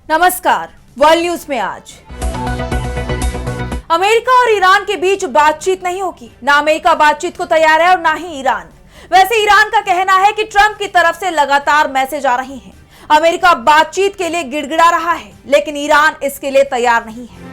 नमस्कार, world news में आज अमेरिका और ईरान के बीच बातचीत नहीं होगी। ना अमेरिका बातचीत को तैयार है और ना ही ईरान। वैसे ईरान का कहना है कि ट्रंप की तरफ से लगातार मैसेज आ रहे हैं। अमेरिका बातचीत के लिए गिड़गिड़ा रहा है, लेकिन ईरान इसके लिए तैयार नहीं है।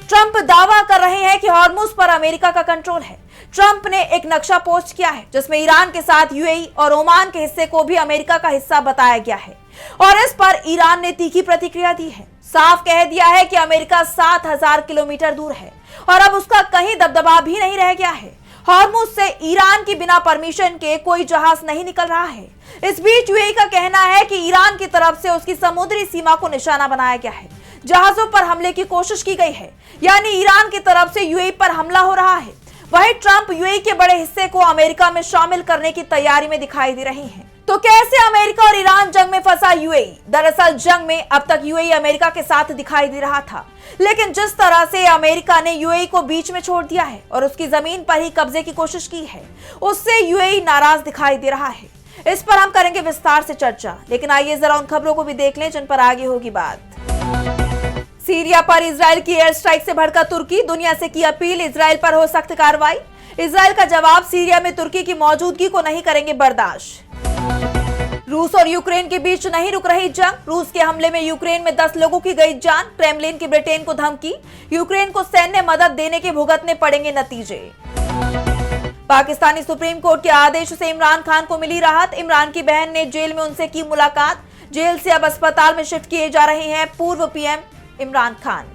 ट्रंप दावा कर रहे हैं कि हॉर्मुज पर अमेरिका का कंट्रोल है। ट्रंप ने एक नक्शा पोस्ट किया है जिसमें ईरान के साथ यूएई और ओमान के हिस्से को भी अमेरिका का हिस्सा बताया गया है और इस पर ईरान ने तीखी प्रतिक्रिया दी है। साफ कह दिया है कि अमेरिका 7,000 किलोमीटर दूर है और अब उसका कहीं दबदबा भी नहीं रह गया है। हॉर्मुज से ईरान की बिना परमिशन के कोई जहाज नहीं निकल रहा है। इस बीच यूएई का कहना है कि ईरान की तरफ से उसकी समुद्री सीमा को निशाना बनाया गया है। जहाजों पर हमले की कोशिश की गई है, यानी ईरान की तरफ से यूएई पर हमला हो रहा है। वहीं ट्रंप यूएई के बड़े हिस्से को अमेरिका में शामिल करने की तैयारी में दिखाई दे रहे हैं। तो कैसे अमेरिका और ईरान जंग में फंसा यूएई? दरअसल जंग में अब तक यूएई अमेरिका के साथ दिखाई दे रहा था, लेकिन जिस तरह से अमेरिका ने यूएई को बीच में छोड़ दिया है और उसकी जमीन पर ही कब्जे की कोशिश की है, उससे यूएई नाराज दिखाई दे रहा है। इस पर हम करेंगे विस्तार से चर्चा, लेकिन आइए जरा उन खबरों को भी देख लें जिन पर आगे होगी बात। सीरिया पर इजराइल की एयर स्ट्राइक से भड़का तुर्की, दुनिया से की अपील इजराइल पर हो सख्त कार्रवाई। इजराइल का जवाब, सीरिया में तुर्की की मौजूदगी को नहीं करेंगे बर्दाश्त। रूस और यूक्रेन के बीच नहीं रुक रही जंग, रूस के हमले में यूक्रेन में 10 लोगों की गई जान। क्रेमलिन की ब्रिटेन को धमकी, यूक्रेन को सैन्य मदद देने के भुगतने पड़ेंगे नतीजे। पाकिस्तानी सुप्रीम कोर्ट के आदेश से इमरान खान को मिली राहत, इमरान की बहन ने जेल में उनसे की मुलाकात। जेल से अब अस्पताल में शिफ्ट किए जा रहे हैं पूर्व पीएम इमरान खान।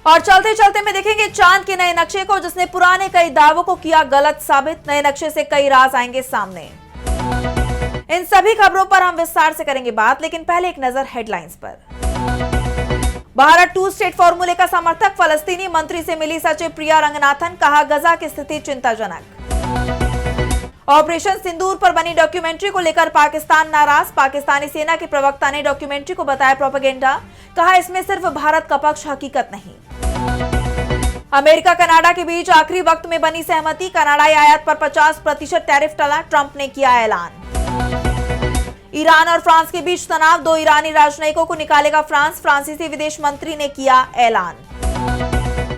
और चलते चलते में देखेंगे चांद के नए नक्शे को, जिसने पुराने कई दावों को किया गलत साबित। नए नक्शे से कई राज आएंगे सामने। इन सभी खबरों पर हम विस्तार से करेंगे बात, लेकिन पहले एक नजर हेडलाइंस पर। भारत 2 स्टेट फॉर्मूले का समर्थक, फलस्तीनी मंत्री से मिली सचिव प्रिया रंगनाथन, कहा गजा की स्थिति चिंताजनक। ऑपरेशन सिंदूर पर बनी डॉक्यूमेंट्री को लेकर पाकिस्तान नाराज, पाकिस्तानी सेना के प्रवक्ता ने डॉक्यूमेंट्री को बताया प्रोपेगेंडा, कहा इसमें सिर्फ भारत का पक्ष, हकीकत नहीं। अमेरिका कनाडा के बीच आखिरी वक्त में बनी सहमति, कनाडाई आयात पर 50% टैरिफ टला, ट्रंप ने किया ऐलान। ईरान और फ्रांस के बीच तनाव, 2 ईरानी राजनयिकों को निकालेगा फ्रांस, फ्रांसीसी विदेश मंत्री ने किया ऐलान।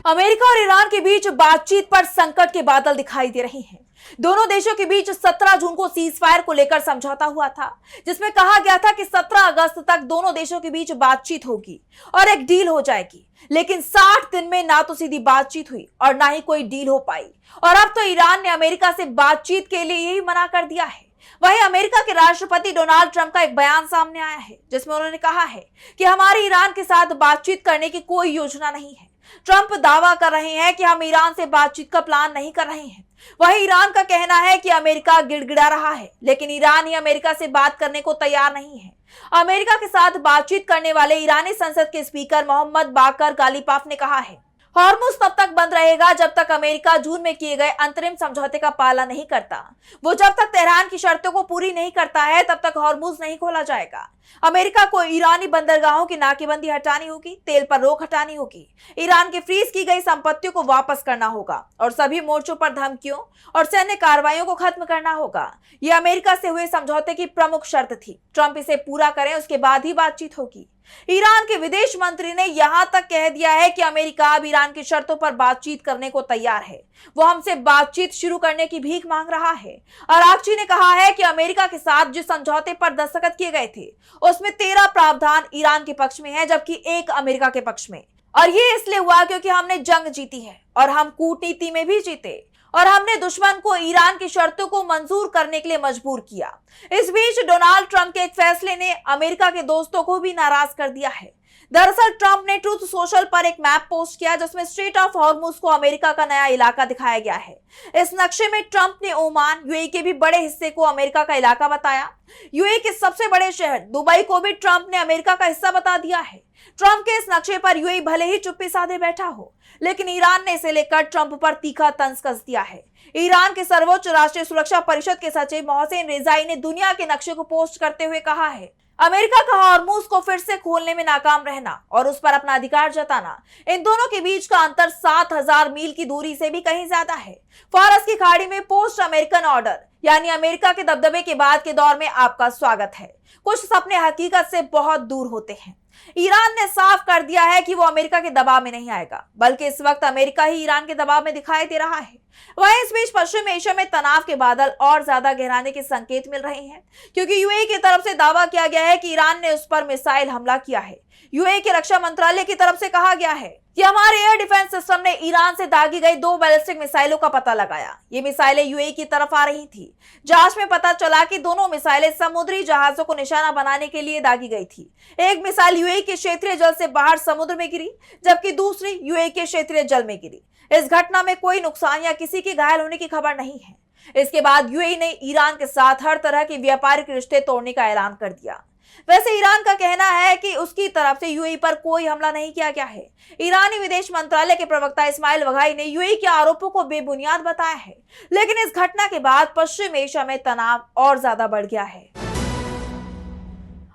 अमेरिका और ईरान के बीच बातचीत पर संकट के बादल दिखाई दे रहे हैं। दोनों देशों के बीच 17 जून को सीज फायर को लेकर समझौता हुआ था, जिसमें कहा गया था कि 17 अगस्त तक दोनों देशों के बीच बातचीत होगी और एक डील हो जाएगी। लेकिन 60 दिन में ना तो सीधी बातचीत हुई और ना ही कोई डील हो पाई, और अब तो ईरान ने अमेरिका से बातचीत के लिए यही मना कर दिया है। वहीं अमेरिका के राष्ट्रपति डोनाल्ड ट्रंप का एक बयान सामने आया है, जिसमें उन्होंने कहा है कि हमारी ईरान के साथ बातचीत करने की कोई योजना नहीं है। ट्रंप दावा कर रहे हैं कि हम ईरान से बातचीत का प्लान नहीं कर रहे हैं। वहीं ईरान का कहना है कि अमेरिका गिड़गिड़ा रहा है, लेकिन ईरान ही अमेरिका से बात करने को तैयार नहीं है। अमेरिका के साथ बातचीत करने वाले ईरानी संसद के स्पीकर मोहम्मद बाकर गालिबाफ ने कहा है, हॉर्मुज तब तक बंद रहेगा जब तक अमेरिका जून में किए गए अंतरिम समझौते का पालन नहीं करता। वो जब तक तेहरान की शर्तों को पूरी नहीं करता है, तब तक हॉर्मुज नहीं खोला जाएगा। अमेरिका को ईरानी बंदरगाहों की नाकेबंदी हटानी होगी, तेल पर रोक हटानी होगी, ईरान की फ्रीज की गई संपत्तियों को वापस करना होगा और सभी मोर्चों पर धमकियों और सैन्य कार्रवाइयों को खत्म करना होगा। ये अमेरिका से हुए समझौते की प्रमुख शर्त थी। ट्रंप इसे पूरा करें, उसके बाद ही बातचीत होगी। ईरान के विदेश मंत्री ने यहां तक कह दिया है कि अमेरिका अब ईरान की शर्तों पर बातचीत करने को तैयार है। वो हमसे बातचीत शुरू करने की भीख मांग रहा है। अरागची ने कहा है कि अमेरिका के साथ जिस समझौते पर दस्तखत किए गए थे, उसमें 13 प्रावधान ईरान के पक्ष में है, जबकि 1 अमेरिका के पक्ष में। और ये इसलिए हुआ क्योंकि हमने जंग जीती है और हम कूटनीति में भी जीते, और हमने दुश्मन को ईरान की शर्तों को मंजूर करने के लिए मजबूर किया। इस बीच डोनाल्ड ट्रंप के एक फैसले ने अमेरिका के दोस्तों को भी नाराज कर दिया है। दरअसल ट्रंप ने ट्रूथ सोशल पर एक मैप पोस्ट किया, जिसमें स्ट्रेट ऑफ हॉर्मुज को अमेरिका का नया इलाका दिखाया गया है। इस नक्शे में ट्रंप ने ओमान, यूएई के भी बड़े हिस्से को अमेरिका का इलाका बताया। यूएई के सबसे बड़े शहर दुबई को भी ट्रंप ने अमेरिका का हिस्सा बता दिया है। ट्रंप के इस नक्शे पर यूएई भले ही चुप्पी साधे बैठा हो, लेकिन ईरान ने इसे लेकर ट्रंप पर तीखा तंज कस दिया है। ईरान के सर्वोच्च राष्ट्रीय सुरक्षा परिषद के सचिव मोहसेन रेजाई ने दुनिया के नक्शे को पोस्ट करते हुए कहा है, अमेरिका का हॉर्मूज को फिर से खोलने में नाकाम रहना और उस पर अपना अधिकार जताना, इन दोनों के बीच का अंतर 7,000 मील की दूरी से भी कहीं ज्यादा है। फारस की खाड़ी में पोस्ट अमेरिकन ऑर्डर यानी अमेरिका के दबदबे के बाद के दौर में आपका स्वागत है। कुछ सपने हकीकत से बहुत दूर होते हैं। ईरान ने साफ कर दिया है कि वो अमेरिका के दबाव में नहीं आएगा, बल्कि इस वक्त अमेरिका ही ईरान के दबाव में दिखाई दे रहा है। वहीं इस बीच पश्चिम एशिया में तनाव के बादल और ज्यादा गहराने के संकेत मिल रहे हैं, क्योंकि यूएई की तरफ से दावा किया गया है कि ईरान ने उस पर मिसाइल हमला किया है। यूएई के रक्षा मंत्रालय की तरफ से कहा गया है कि हमारे एयर डिफेंस सिस्टम ने ईरान से दागी गई 2 बैलिस्टिक मिसाइलों का पता लगाया। ये मिसाइलें यूएई की तरफ आ रही थी। जांच में पता चला कि दोनों मिसाइलें समुद्री जहाजों को निशाना बनाने के लिए दागी गई थी। एक मिसाइल यूएई के क्षेत्रीय जल से बाहर समुद्र में गिरी, जबकि दूसरी यूएई के क्षेत्रीय जल में गिरी। इस घटना में कोई नुकसान या किसी के घायल होने की खबर नहीं है। इसके बाद यूएई ने ईरान के साथ हर तरह के व्यापारिक रिश्ते तोड़ने का ऐलान कर दिया। वैसे ईरान का कहना है कि उसकी तरफ से यूएई पर कोई हमला नहीं किया गया है। ईरानी विदेश मंत्रालय के प्रवक्ता इस्माइल बघाई ने यूएई के आरोपों को बेबुनियाद बताया है, लेकिन इस घटना के बाद पश्चिम एशिया में तनाव और ज्यादा बढ़ गया है।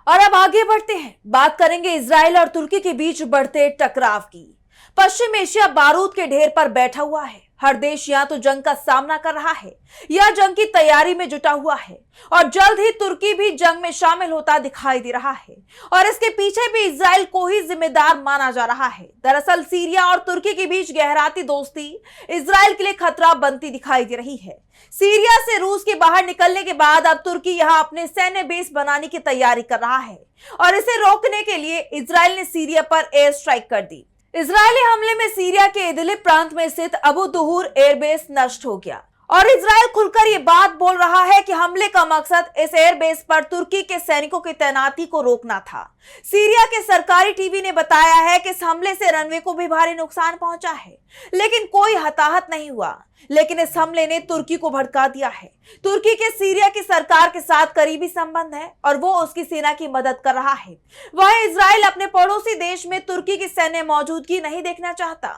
और अब आगे बढ़ते हैं, बात करेंगे इजराइल और तुर्की के बीच बढ़ते टकराव की। पश्चिम एशिया बारूद के ढेर पर बैठा हुआ है। हर देश या तो जंग का सामना कर रहा है या जंग की तैयारी में जुटा हुआ है, और जल्द ही तुर्की भी जंग में शामिल होता दिखाई दे रहा है। और इसके पीछे भी इजराइल को ही जिम्मेदार माना जा रहा है। दरअसल सीरिया और तुर्की के बीच गहराती दोस्ती इजराइल के लिए खतरा बनती दिखाई दे रही है। सीरिया से रूस के बाहर निकलने के बाद अब तुर्की यहां अपने सैन्य बेस बनाने की तैयारी कर रहा है, और इसे रोकने के लिए इजराइल ने सीरिया पर एयर स्ट्राइक कर दी। इजरायली हमले में सीरिया के इदलिब प्रांत में स्थित अबू दुहूर एयरबेस नष्ट हो गया, और इजराइल खुलकर ये बात बोल रहा है कि हमले का मकसद इस एयरबेस पर तुर्की के सैनिकों की तैनाती को रोकना था। सीरिया के सरकारी टीवी ने बताया है कि इस हमले से रनवे को भी भारी नुकसान पहुंचा है, लेकिन कोई हताहत नहीं हुआ। लेकिन इस हमले ने तुर्की को भड़का दिया है। तुर्की के सीरिया की सरकार के साथ करीबी संबंध है और वो उसकी सेना की मदद कर रहा है। वहीं इजराइल अपने पड़ोसी देश में तुर्की की सैन्य मौजूदगी नहीं देखना चाहता।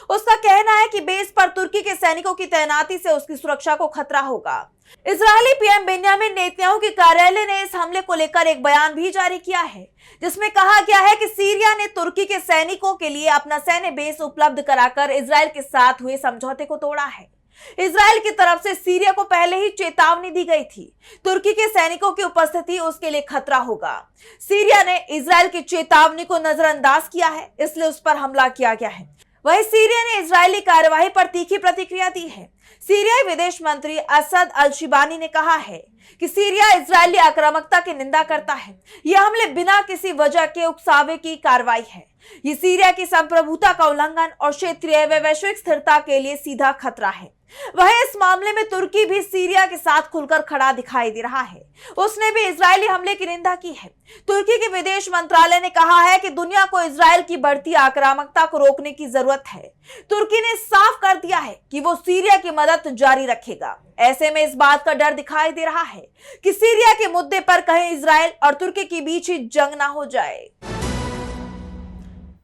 उसका कहना है कि बेस पर तुर्की के सैनिकों की तैनाती से उसकी सुरक्षा को खतरा होगा। इजरायली पीएम बेंजामिन नेतन्याहू के कार्यालय ने इस हमले को लेकर एक बयान भी जारी किया है, जिसमें कहा गया है कि सीरिया ने तुर्की के सैनिकों के लिए अपना सैन्य बेस उपलब्ध कराकर इजराइल के साथ हुए समझौते को तोड़ा है। इजराइल की तरफ से सीरिया को पहले ही चेतावनी दी गई थी, तुर्की के सैनिकों की उपस्थिति उसके लिए खतरा होगा। सीरिया ने इजराइल की चेतावनी को नजरअंदाज किया है, इसलिए उस पर हमला किया गया है। वहीं सीरिया ने इजरायली कार्यवाही पर तीखी प्रतिक्रिया दी है। सीरियाई विदेश मंत्री असद अल शिबानी ने कहा है कि सीरिया इजरायली आक्रामकता की निंदा करता है। यह हमले बिना किसी वजह के उकसावे की कार्रवाई है। ये सीरिया की संप्रभुता का उल्लंघन और क्षेत्रीय व वैश्विक स्थिरता के लिए सीधा खतरा है। वहीं इस मामले में तुर्की भी सीरिया के साथ खुलकर खड़ा दिखाई दे रहा है। उसने भी इजरायली हमले की निंदा की है। तुर्की के विदेश मंत्रालय ने कहा है कि दुनिया को इजराइल की बढ़ती आक्रामकता को रोकने की जरूरत है। तुर्की ने साफ कर दिया है कि वो सीरिया की मदद जारी रखेगा। ऐसे में इस बात का डर दिखाई दे रहा है कि सीरिया के मुद्दे पर कहीं इजराइल और तुर्की के बीच ही जंग ना हो जाए।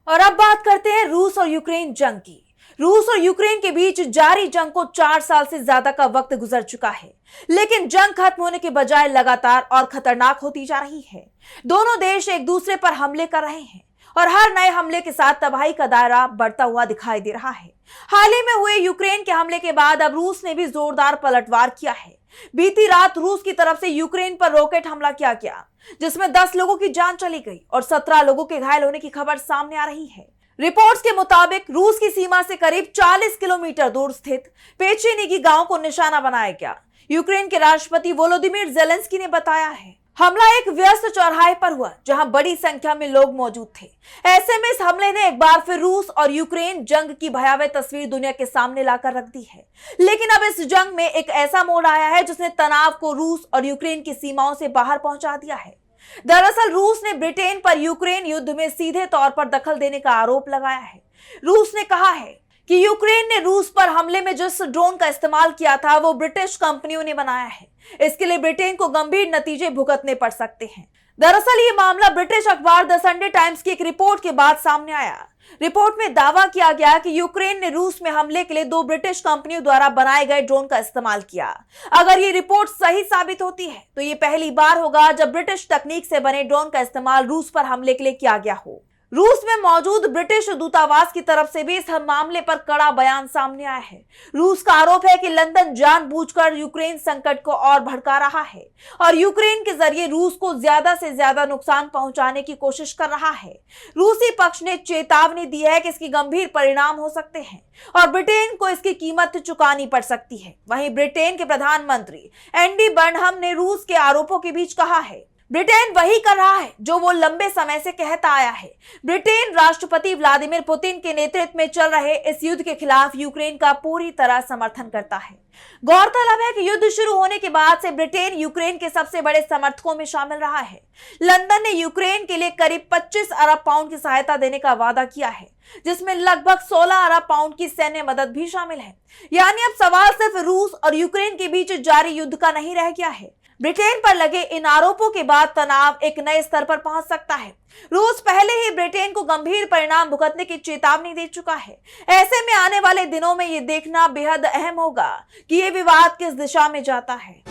और अब बात करते हैं रूस और यूक्रेन जंग की। रूस और यूक्रेन के बीच जारी जंग को 4 साल से ज्यादा का वक्त गुजर चुका है, लेकिन जंग खत्म होने के बजाय लगातार और खतरनाक होती जा रही है। दोनों देश एक दूसरे पर हमले कर रहे हैं और हर नए हमले के साथ तबाही का दायरा बढ़ता हुआ दिखाई दे रहा है। हाल ही में हुए यूक्रेन के हमले के बाद अब रूस ने भी जोरदार पलटवार किया है। बीती रात रूस की तरफ से यूक्रेन पर रॉकेट हमला किया गया, जिसमें 10 लोगों की जान चली गई और 17 लोगों के घायल होने की खबर सामने आ रही है। रिपोर्ट्स के मुताबिक रूस की सीमा से करीब 40 किलोमीटर दूर स्थित पेचेनिगी गांव को निशाना बनाया गया। यूक्रेन के राष्ट्रपति वोलोदिमीर जेलेंस्की ने बताया है, हमला एक व्यस्त चौराहे पर हुआ जहां बड़ी संख्या में लोग मौजूद थे। ऐसे में इस हमले ने एक बार फिर रूस और यूक्रेन जंग की भयावह तस्वीर दुनिया के सामने लाकर रख दी है। लेकिन अब इस जंग में एक ऐसा मोड़ आया है जिसने तनाव को रूस और यूक्रेन की सीमाओं से बाहर पहुंचा दिया है। दरअसल रूस ने ब्रिटेन पर यूक्रेन युद्ध में सीधे तौर पर दखल देने का आरोप लगाया है। रूस ने कहा है कि यूक्रेन ने रूस पर हमले में जिस ड्रोन का इस्तेमाल किया था वो ब्रिटिश कंपनियों ने बनाया है। इसके लिए ब्रिटेन को गंभीर नतीजे भुगतने पड़ सकते हैं। दरअसल ये मामला ब्रिटिश अखबार द संडे टाइम्स की एक रिपोर्ट के बाद सामने आया। रिपोर्ट में दावा किया गया कि यूक्रेन ने रूस में हमले के लिए 2 ब्रिटिश कंपनियों द्वारा बनाए गए ड्रोन का इस्तेमाल किया। अगर ये रिपोर्ट सही साबित होती है तो ये पहली बार होगा जब ब्रिटिश तकनीक से बने ड्रोन का इस्तेमाल रूस पर हमले के लिए किया गया हो। रूस में मौजूद ब्रिटिश दूतावास की तरफ से भी इस मामले पर कड़ा बयान सामने आया है। रूस का आरोप है कि लंदन जानबूझकर यूक्रेन संकट को और भड़का रहा है और यूक्रेन के जरिए रूस को ज्यादा से ज्यादा नुकसान पहुंचाने की कोशिश कर रहा है। रूसी पक्ष ने चेतावनी दी है कि इसके गंभीर परिणाम हो सकते हैं और ब्रिटेन को इसकी कीमत चुकानी पड़ सकती है। वहीं ब्रिटेन के प्रधानमंत्री एंडी बर्नहम ने रूस के आरोपों के बीच कहा है, ब्रिटेन वही कर रहा है जो वो लंबे समय से कहता आया है। ब्रिटेन राष्ट्रपति व्लादिमीर पुतिन के नेतृत्व में चल रहे इस युद्ध के खिलाफ यूक्रेन का पूरी तरह समर्थन करता है। गौरतलब है कि युद्ध शुरू होने के बाद से ब्रिटेन यूक्रेन के सबसे बड़े समर्थकों में शामिल रहा है। लंदन ने यूक्रेन के लिए करीब 25 अरब पाउंड की सहायता देने का वादा किया है, जिसमें लगभग 16 अरब पाउंड की सैन्य मदद भी शामिल है। यानी अब सवाल सिर्फ रूस और यूक्रेन के बीच जारी युद्ध का नहीं रह गया है। ब्रिटेन पर लगे इन आरोपों के बाद तनाव एक नए स्तर पर पहुंच सकता है। रूस पहले ही ब्रिटेन को गंभीर परिणाम भुगतने की चेतावनी दे चुका है। ऐसे में आने वाले दिनों में ये देखना बेहद अहम होगा कि ये विवाद किस दिशा में जाता है।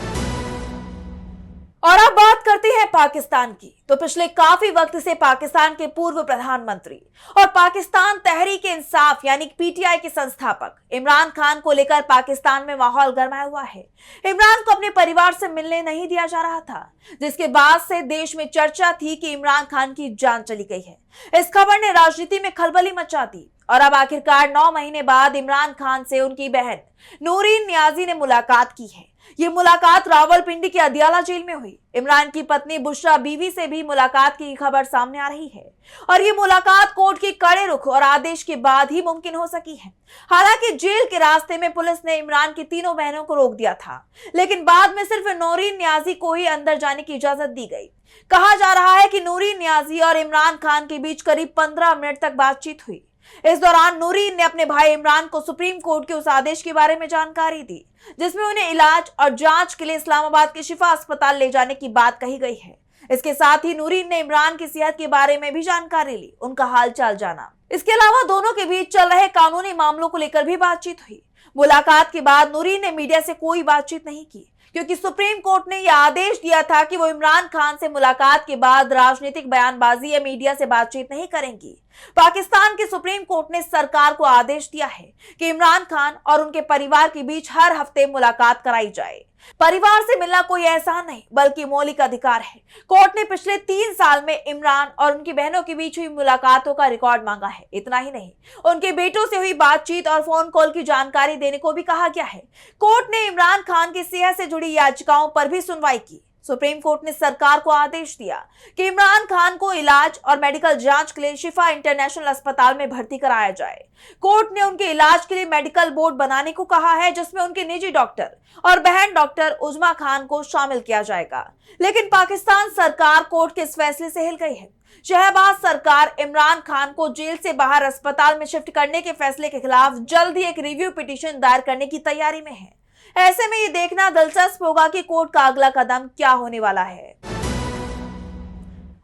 और अब बात करते हैं पाकिस्तान की। तो पिछले काफी वक्त से पाकिस्तान के पूर्व प्रधानमंत्री और पाकिस्तान तहरीक-ए-इंसाफ यानी पीटीआई के संस्थापक इमरान खान को लेकर पाकिस्तान में माहौल गरमाया हुआ है। इमरान को अपने परिवार से मिलने नहीं दिया जा रहा था, जिसके बाद से देश में चर्चा थी कि इमरान खान की जान चली गई है। इस खबर ने राजनीति में खलबली मचा दी और अब आखिरकार 9 महीने बाद इमरान खान से उनकी बहन नूरीन नियाजी ने मुलाकात की है। ये मुलाकात रावलपिंडी के अदियाला जेल में हुई। इमरान की पत्नी बुशरा बीवी से भी मुलाकात की खबर सामने आ रही है और ये मुलाकात कोर्ट के कड़े रुख और आदेश के बाद ही मुमकिन हो सकी है। हालांकि जेल के रास्ते में पुलिस ने इमरान की तीनों बहनों को रोक दिया था, लेकिन बाद में सिर्फ नूरीन नियाजी को ही अंदर जाने की इजाजत दी गई। कहा जा रहा है कि नूरीन नियाजी और इमरान खान के बीच करीब 15 मिनट तक बातचीत हुई। इस दौरान नूरीन ने अपने भाई इमरान को सुप्रीम कोर्ट के उस आदेश के बारे में जानकारी दी, जिसमें उन्हें इलाज और जांच के लिए इस्लामाबाद के शिफा अस्पताल ले जाने की बात कही गई है। इसके साथ ही नूरीन ने इमरान की सेहत के बारे में भी जानकारी ली, उनका हालचाल जाना। इसके अलावा दोनों के बीच चल रहे कानूनी मामलों को लेकर भी बातचीत हुई। मुलाकात के बाद नूरीन ने मीडिया से कोई बातचीत नहीं की, क्योंकि सुप्रीम कोर्ट ने यह आदेश दिया था कि वो इमरान खान से मुलाकात के बाद राजनीतिक बयानबाजी या मीडिया से बातचीत नहीं करेंगी। पाकिस्तान के सुप्रीम कोर्ट ने सरकार को आदेश दिया है कि इमरान खान और उनके परिवार के बीच हर हफ्ते मुलाकात कराई जाए। परिवार से मिलना कोई एहसान नहीं बल्कि मौलिक अधिकार है। कोर्ट ने पिछले 3 साल में इमरान और उनकी बहनों के बीच हुई मुलाकातों का रिकॉर्ड मांगा है। इतना ही नहीं, उनके बेटों से हुई बातचीत और फोन कॉल की जानकारी देने को भी कहा गया है। कोर्ट ने इमरान खान की सेहत से जुड़ी याचिकाओं पर भी सुनवाई की। सुप्रीम कोर्ट ने सरकार को आदेश दिया कि इमरान खान को इलाज और मेडिकल जांच के लिए शिफा इंटरनेशनल अस्पताल में भर्ती कराया जाए। कोर्ट ने उनके इलाज के लिए मेडिकल बोर्ड बनाने को कहा है, जिसमें उनके निजी डॉक्टर और बहन डॉक्टर उजमा खान को शामिल किया जाएगा। लेकिन पाकिस्तान सरकार कोर्ट के इस फैसले से हिल गई है। शहबाज सरकार इमरान खान को जेल से बाहर अस्पताल में शिफ्ट करने के फैसले के खिलाफ जल्द ही एक रिव्यू पिटीशन दायर करने की तैयारी में है। ऐसे में ये देखना दिलचस्प होगा कि कोर्ट का अगला कदम क्या होने वाला है।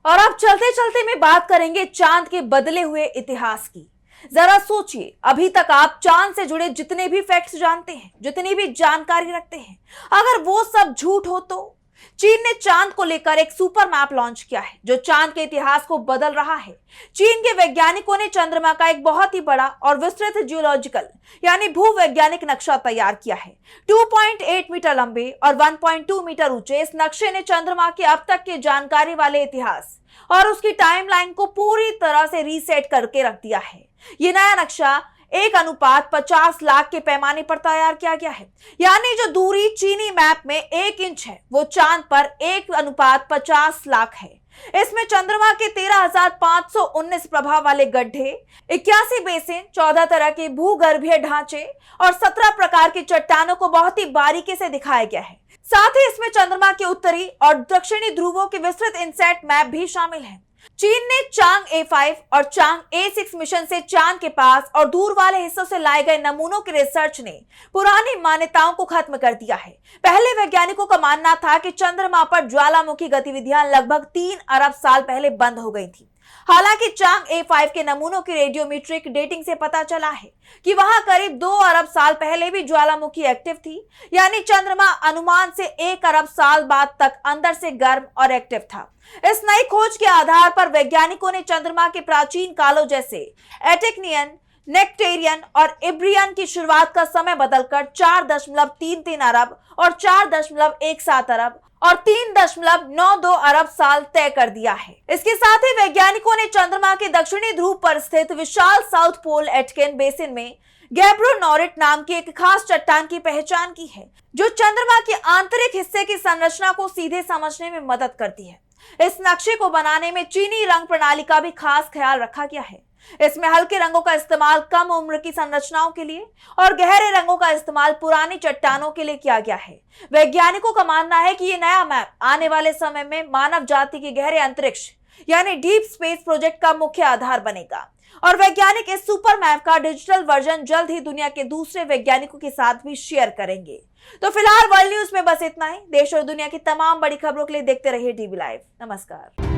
और अब चलते चलते में बात करेंगे चांद के बदले हुए इतिहास की। जरा सोचिए, अभी तक आप चांद से जुड़े जितने भी फैक्ट्स जानते हैं, जितनी भी जानकारी रखते हैं, अगर वो सब झूठ हो तो? चीन ने चांद को लेकर एक सुपर मैप लॉन्च किया है जो चांद के इतिहास को बदल रहा है। चीन के वैज्ञानिकों ने चंद्रमा का एक बहुत ही बड़ा और विस्तृत जियोलॉजिकल यानी भूवैज्ञानिक नक्शा तैयार किया है। 2.8 मीटर लंबे और 1.2 मीटर ऊंचे इस नक्शे ने चंद्रमा के अब तक के जानकारी वाले इतिहास और उसकी टाइमलाइन को पूरी तरह से रीसेट करके रख दिया है। ये नया नक्शा 1:50 लाख के पैमाने पर तैयार किया गया है। यानी जो दूरी चीनी मैप में 1 इंच है वो चांद पर 1:50 लाख है। इसमें चंद्रमा के 13,519 प्रभाव वाले गड्ढे, 81 बेसिन, 14 तरह के भूगर्भीय ढांचे और 17 प्रकार की चट्टानों को बहुत ही बारीकी से दिखाया गया है। साथ ही इसमें चंद्रमा के उत्तरी और दक्षिणी ध्रुवों के विस्तृत इनसेट मैप भी शामिल है। चीन ने चांग A5 और चांग A6 मिशन से चांद के पास और दूर वाले हिस्सों से लाए गए नमूनों के रिसर्च ने पुरानी मान्यताओं को खत्म कर दिया है। पहले वैज्ञानिकों का मानना था कि चंद्रमा पर ज्वालामुखी गतिविधियां लगभग 3 अरब साल पहले बंद हो गई थी, हालांकि चांग A5 के नमूनों की रेडियोमेट्रिक डेटिंग से पता चला है कि वहां करीब 2 अरब साल पहले भी ज्वालामुखी एक्टिव थी, यानी चंद्रमा अनुमान से 1 अरब साल बाद तक अंदर से गर्म और एक्टिव था। इस नई खोज के आधार पर वैज्ञानिकों ने चंद्रमा के प्राचीन कालों जैसे एटेक्नियन, नेक्टेरियन और इब्रियन की शुरुआत का समय बदलकर 4.33 अरब और 4.17 अरब और 3.92 अरब साल तय कर दिया है। इसके साथ ही वैज्ञानिकों ने चंद्रमा के दक्षिणी ध्रुव पर स्थित विशाल साउथ पोल एटकेन बेसिन में गैब्रोनोरिट नाम की एक खास चट्टान की पहचान की है, जो चंद्रमा के आंतरिक हिस्से की संरचना को सीधे समझने में मदद करती है। इस नक्शे को बनाने में चीनी रंग प्रणाली का भी खास ख्याल रखा गया है। इसमें हल्के रंगों का इस्तेमाल कम उम्र की संरचनाओं के लिए और गहरे रंगों का इस्तेमाल पुरानी चट्टानों के लिए किया गया है। वैज्ञानिकों का मानना है कि ये नया मैप आने वाले समय में मानव जाति के गहरे अंतरिक्ष यानी डीप स्पेस प्रोजेक्ट का मुख्य आधार बनेगा और वैज्ञानिक इस सुपर मैप का डिजिटल वर्जन जल्द ही दुनिया के दूसरे वैज्ञानिकों के साथ भी शेयर करेंगे। तो फिलहाल वर्ल्ड न्यूज में बस इतना ही। देश और दुनिया की तमाम बड़ी खबरों के लिए देखते रहिए DB लाइव। नमस्कार।